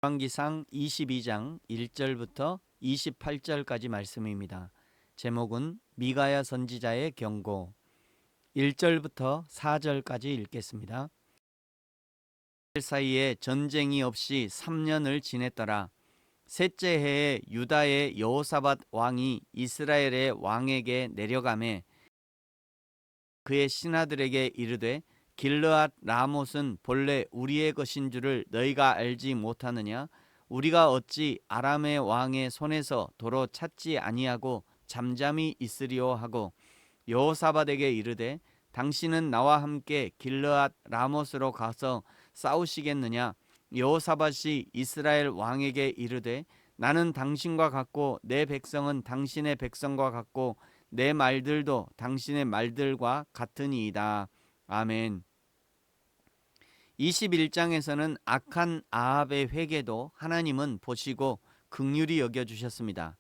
열왕기상 22장 1절부터 28절까지 말씀입니다. 제목은 미가야 선지자의 경고. 1절부터 4절까지 읽겠습니다. 사이에 전쟁이 없이 3년을 지냈더라. 셋째 해에 유다의 여호사밧 왕이 이스라엘의 왕에게 내려가매 그의 신하들에게 이르되 길르앗 라못은 본래 우리의 것인 줄을 너희가 알지 못하느냐? 우리가 어찌 아람의 왕의 손에서 도로 찾지 아니하고 잠잠히 있으리오 하고 여호사밧에게 이르되 당신은 나와 함께 길르앗 라못으로 가서 싸우시겠느냐? 여호사밧이 이스라엘 왕에게 이르되 나는 당신과 같고 내 백성은 당신의 백성과 같고 내 말들도 당신의 말들과 같으니이다. 아멘. 21장에서는 악한 아합의 회개도 하나님은 보시고 긍휼히 여겨주셨습니다.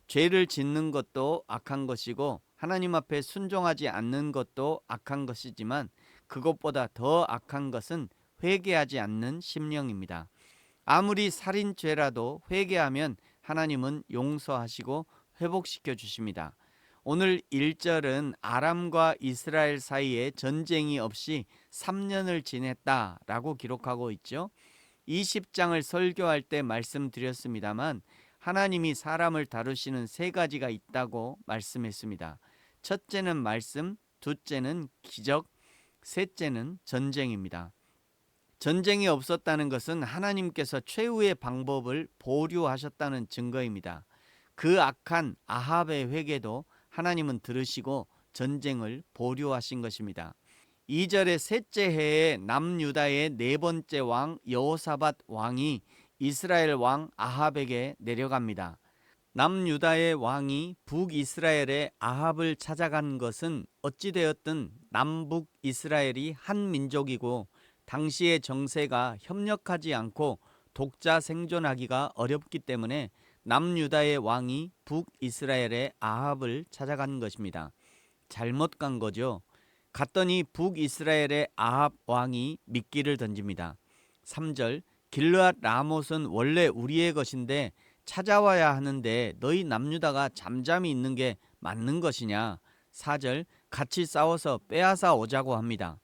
죄를 짓는 것도 악한 것이고 하나님 앞에 순종하지 않는 것도 악한 것이지만 그것보다 더 악한 것은 회개하지 않는 심령입니다. 아무리 살인죄라도 회개하면 하나님은 용서하시고 회복시켜 주십니다. 오늘 1절은 아람과 이스라엘 사이에 전쟁이 없이 3년을 지냈다라고 기록하고 있죠. 20장을 설교할 때 말씀드렸습니다만 하나님이 사람을 다루시는 세 가지가 있다고 말씀했습니다. 첫째는 말씀, 둘째는 기적, 셋째는 전쟁입니다. 전쟁이 없었다는 것은 하나님께서 최후의 방법을 보류하셨다는 증거입니다. 그 악한 아합의 회개도 하나님은 들으시고 전쟁을 보류하신 것입니다. 2절의 셋째 해에 남유다의 네 번째 왕 여호사밧 왕이 이스라엘 왕 아합에게 내려갑니다. 남유다의 왕이 북이스라엘의 아합을 찾아간 것은 어찌되었든 남북 이스라엘이 한 민족이고 당시의 정세가 협력하지 않고 독자 생존하기가 어렵기 때문에 남유다의 왕이 북이스라엘의 아합을 찾아간 것입니다. 잘못 간 거죠. 갔더니 북이스라엘의 아합 왕이 미끼를 던집니다. 3절 길르앗 라못은 원래 우리의 것인데 찾아와야 하는데 너희 남유다가 잠잠히 있는 게 맞는 것이냐? 4절 같이 싸워서 빼앗아 오자고 합니다.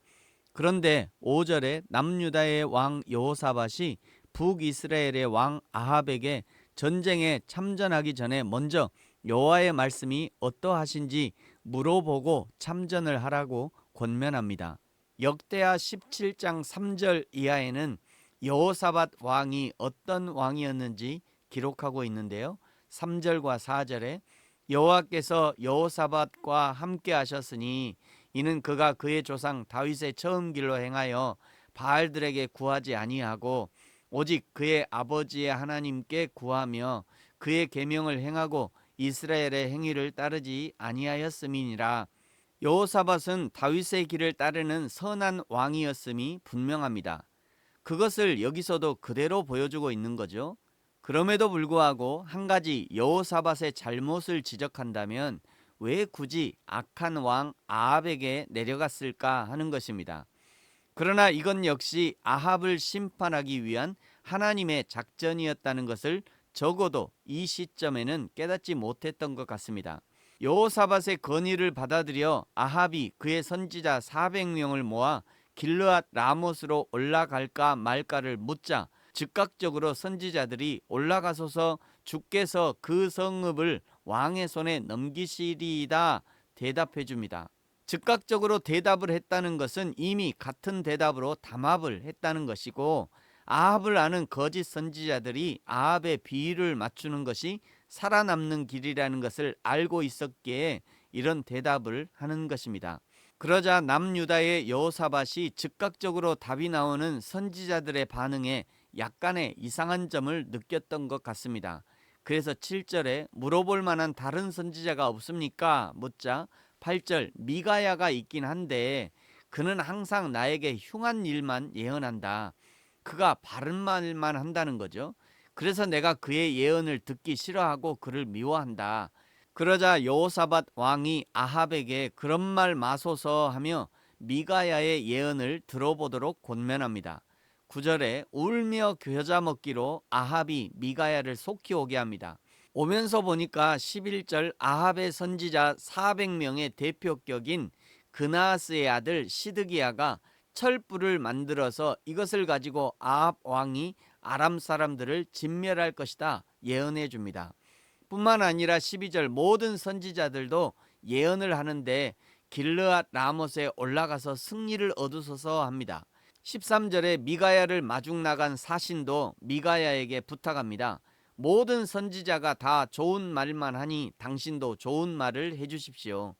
그런데 5절에 남유다의 왕 여호사밧이 북이스라엘의 왕 아합에게 전쟁에 참전하기 전에 먼저 여호와의 말씀이 어떠하신지 물어보고 참전을 하라고 권면합니다. 역대하 17장 3절 이하에는 여호사밧 왕이 어떤 왕이었는지 기록하고 있는데요. 3절과 4절에 여호와께서 여호사밧과 함께 하셨으니 이는 그가 그의 조상 다윗의 처음 길로 행하여 바알들에게 구하지 아니하고 오직 그의 아버지의 하나님께 구하며 그의 계명을 행하고 이스라엘의 행위를 따르지 아니하였음이니라. 여호사밧은 다윗의 길을 따르는 선한 왕이었음이 분명합니다. 그것을 여기서도 그대로 보여주고 있는 거죠. 그럼에도 불구하고 한 가지 여호사밧의 잘못을 지적한다면 왜 굳이 악한 왕 아합에게 내려갔을까 하는 것입니다. 그러나 이건 역시 아합을 심판하기 위한 하나님의 작전이었다는 것을 적어도 이 시점에는 깨닫지 못했던 것 같습니다. 여호사밧의 건의를 받아들여 아합이 그의 선지자 400명을 모아 길르앗 라못으로 올라갈까 말까를 묻자 즉각적으로 선지자들이 올라가소서 주께서 그 성읍을 왕의 손에 넘기시리이다 대답해 줍니다. 즉각적으로 대답을 했다는 것은 이미 같은 대답으로 담합을 했다는 것이고 아합을 아는 거짓 선지자들이 아합의 비위를 맞추는 것이 살아남는 길이라는 것을 알고 있었기에 이런 대답을 하는 것입니다. 그러자 남유다의 여호사밧이 즉각적으로 답이 나오는 선지자들의 반응에 약간의 이상한 점을 느꼈던 것 같습니다. 그래서 7절에 물어볼 만한 다른 선지자가 없습니까? 묻자 8절 미가야가 있긴 한데 그는 항상 나에게 흉한 일만 예언한다. 그가 바른 말만 한다는 거죠. 그래서 내가 그의 예언을 듣기 싫어하고 그를 미워한다. 그러자 여호사밧 왕이 아합에게 그런 말 마소서 하며 미가야의 예언을 들어보도록 권면합니다. 9절에 울며 겨자 먹기로 아합이 미가야를 속히 오게 합니다. 오면서 보니까 11절 아합의 선지자 400명의 대표격인 그나스의 아들 시드기야가 철불을 만들어서 이것을 가지고 아합 왕이 아람 사람들을 진멸할 것이다 예언해 줍니다. 뿐만 아니라 12절 모든 선지자들도 예언을 하는데 길르앗 라못에 올라가서 승리를 얻으소서 합니다. 13절에 미가야를 마중 나간 사신도 미가야에게 부탁합니다. 모든 선지자가 다 좋은 말만 하니 당신도 좋은 말을 해주십시오.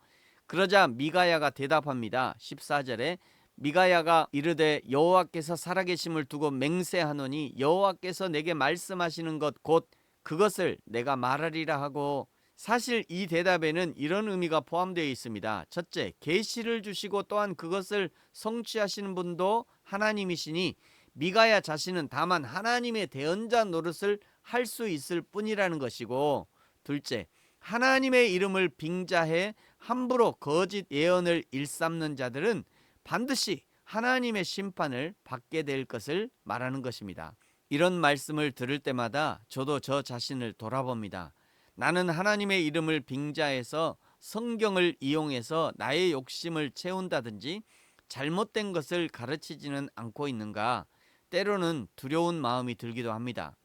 그러자 미가야가 대답합니다. 14절에 미가야가 이르되 여호와께서 살아계심을 두고 맹세하노니 여호와께서 내게 말씀하시는 것 곧 그것을 내가 말하리라 하고, 사실 이 대답에는 이런 의미가 포함되어 있습니다. 첫째, 계시를 주시고 또한 그것을 성취하시는 분도 하나님이시니 미가야 자신은 다만 하나님의 대언자 노릇을 할 수 있을 뿐이라는 것이고, 둘째, 하나님의 이름을 빙자해 함부로 거짓 예언을 일삼는 자들은 반드시 하나님의 심판을 받게 될 것을 말하는 것입니다. 이런 말씀을 들을 때마다 저도 저 자신을 돌아봅니다. 나는 하나님의 이름을 빙자해서 성경을 이용해서 나의 욕심을 채운다든지 잘못된 것을 가르치지는 않고 있는가? 때로는 두려운 마음이 들기도 합니다.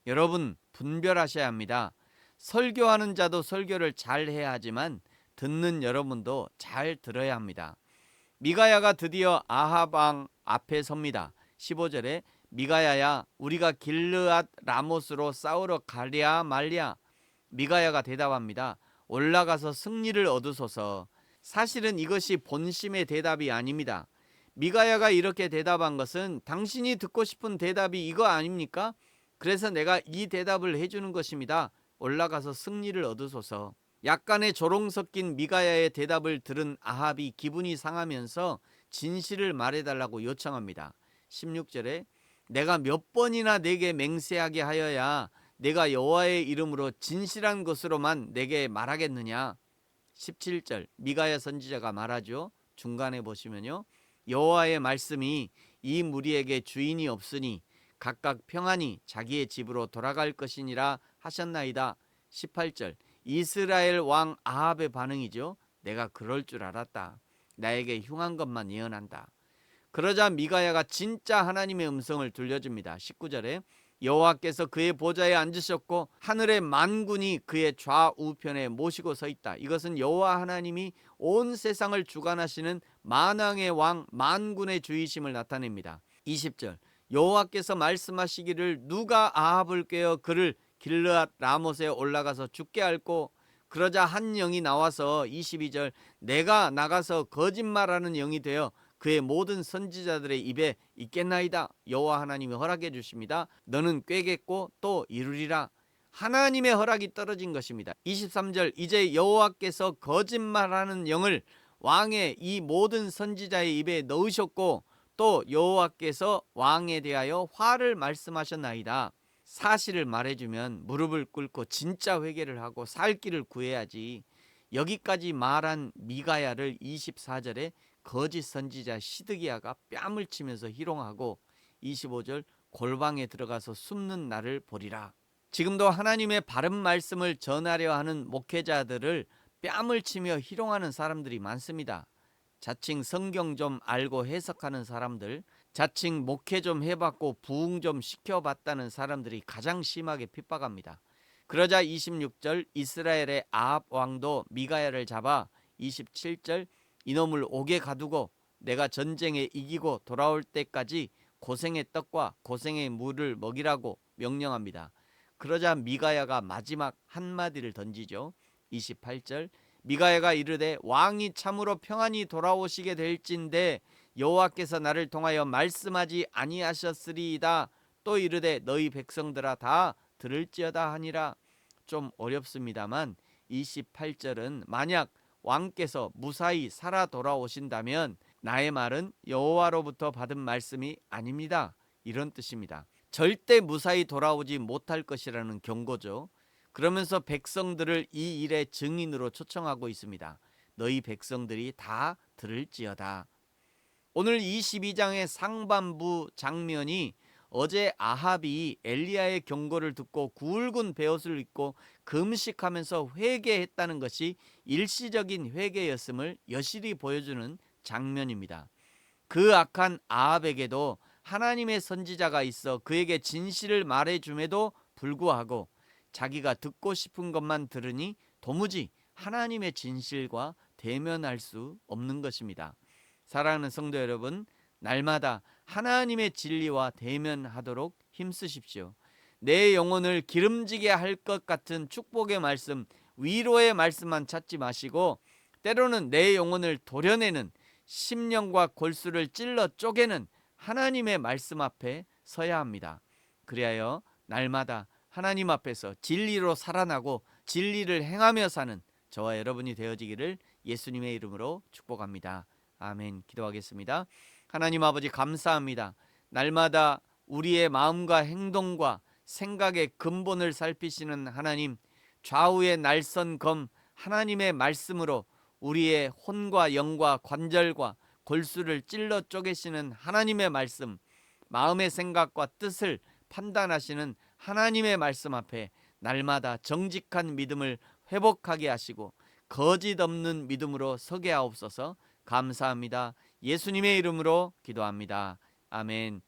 여러분, 분별하셔야 합니다. 설교하는 자도 설교를 잘 해야 하지만 듣는 여러분도 잘 들어야 합니다. 미가야가 드디어 아합 왕 앞에 섭니다. 15절에 미가야야, 우리가 길르앗 라못으로 싸우러 가랴 말랴. 미가야가 대답합니다. 올라가서 승리를 얻으소서. 사실은 이것이 본심의 대답이 아닙니다. 미가야가 이렇게 대답한 것은 당신이 듣고 싶은 대답이 이거 아닙니까? 그래서 내가 이 대답을 해주는 것입니다. 올라가서 승리를 얻으소서. 약간의 조롱 섞인 미가야의 대답을 들은 아합이 기분이 상하면서 진실을 말해달라고 요청합니다. 16절에 내가 몇 번이나 내게 맹세하게 하여야 내가 여호와의 이름으로 진실한 것으로만 내게 말하겠느냐. 17절 미가야 선지자가 말하죠. 중간에 보시면요, 여호와의 말씀이 이 무리에게 주인이 없으니 각각 평안히 자기의 집으로 돌아갈 것이니라 하셨나이다. 18절 이스라엘 왕 아합의 반응이죠. 내가 그럴 줄 알았다. 나에게 흉한 것만 예언한다. 그러자 미가야가 진짜 하나님의 음성을 들려줍니다. 19절에 여호와께서 그의 보좌에 앉으셨고 하늘의 만군이 그의 좌우편에 모시고 서 있다. 이것은 여호와 하나님이 온 세상을 주관하시는 만왕의 왕 만군의 주이심을 나타냅니다. 20절 여호와께서 말씀하시기를 누가 아합을 꾀어 그를 길르앗 라못에 올라가서 죽게 할꼬. 그러자 한 영이 나와서 22절 내가 나가서 거짓말하는 영이 되어 그의 모든 선지자들의 입에 있겠나이다. 여호와 하나님이 허락해 주십니다. 너는 꾀겠고 또 이루리라. 하나님의 허락이 떨어진 것입니다. 23절 이제 여호와께서 거짓말하는 영을 왕의 이 모든 선지자의 입에 넣으셨고 또 여호와께서 왕에 대하여 화를 말씀하셨나이다. 사실을 말해주면 무릎을 꿇고 진짜 회개를 하고 살 길을 구해야지. 여기까지 말한 미가야를 24절에 거짓 선지자 시드기야가 뺨을 치면서 희롱하고 25절 골방에 들어가서 숨는 날을 보리라. 지금도 하나님의 바른 말씀을 전하려 하는 목회자들을 뺨을 치며 희롱하는 사람들이 많습니다. 자칭 성경 좀 알고 해석하는 사람들, 자칭 목회 좀 해봤고 부흥 좀 시켜봤다는 사람들이 가장 심하게 핍박합니다. 그러자 26절 이스라엘의 아합 왕도 미가야를 잡아 27절 이놈을 옥에 가두고 내가 전쟁에 이기고 돌아올 때까지 고생의 떡과 고생의 물을 먹이라고 명령합니다. 그러자 미가야가 마지막 한마디를 던지죠. 28절 미가야가 이르되 왕이 참으로 평안히 돌아오시게 될진대 여호와께서 나를 통하여 말씀하지 아니하셨으리이다. 또 이르되 너희 백성들아 다 들을지어다 하니라. 좀 어렵습니다만 28절은 만약 왕께서 무사히 살아 돌아오신다면 나의 말은 여호와로부터 받은 말씀이 아닙니다. 이런 뜻입니다. 절대 무사히 돌아오지 못할 것이라는 경고죠. 그러면서 백성들을 이 일의 증인으로 초청하고 있습니다. 너희 백성들이 다 들을지어다. 오늘 22장의 상반부 장면이 어제 아합이 엘리야의 경고를 듣고 굵은 베옷을 입고 금식하면서 회개했다는 것이 일시적인 회개였음을 여실히 보여주는 장면입니다. 그 악한 아합에게도 하나님의 선지자가 있어 그에게 진실을 말해줌에도 불구하고 자기가 듣고 싶은 것만 들으니 도무지 하나님의 진실과 대면할 수 없는 것입니다. 사랑하는 성도 여러분, 날마다 하나님의 진리와 대면하도록 힘쓰십시오. 내 영혼을 기름지게 할 것 같은 축복의 말씀, 위로의 말씀만 찾지 마시고 때로는 내 영혼을 도려내는 심령과 골수를 찔러 쪼개는 하나님의 말씀 앞에 서야 합니다. 그리하여 날마다 하나님 앞에서 진리로 살아나고 진리를 행하며 사는 저와 여러분이 되어지기를 예수님의 이름으로 축복합니다. 아멘. 기도하겠습니다. 하나님 아버지 감사합니다. 날마다 우리의 마음과 행동과 생각의 근본을 살피시는 하나님, 좌우의 날선 검 하나님의 말씀으로 우리의 혼과 영과 관절과 골수를 찔러 쪼개시는 하나님의 말씀, 마음의 생각과 뜻을 판단하시는 하나님의 말씀 앞에 날마다 정직한 믿음을 회복하게 하시고 거짓 없는 믿음으로 서게 하옵소서. 감사합니다. 예수님의 이름으로 기도합니다. 아멘.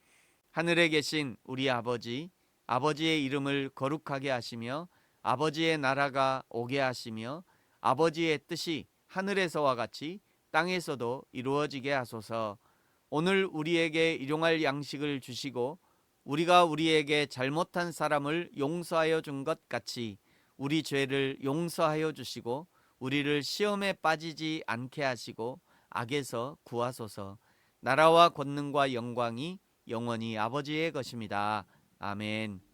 하늘에 계신 우리 아버지, 아버지의 이름을 거룩하게 하시며 아버지의 나라가 오게 하시며 아버지의 뜻이 하늘에서와 같이 땅에서도 이루어지게 하소서. 오늘 우리에게 일용할 양식을 주시고 우리가 우리에게 잘못한 사람을 용서하여 준 것 같이 우리 죄를 용서하여 주시고 우리를 시험에 빠지지 않게 하시고 악에서 구하소서. 나라와 권능과 영광이 영원히 아버지의 것입니다. 아멘.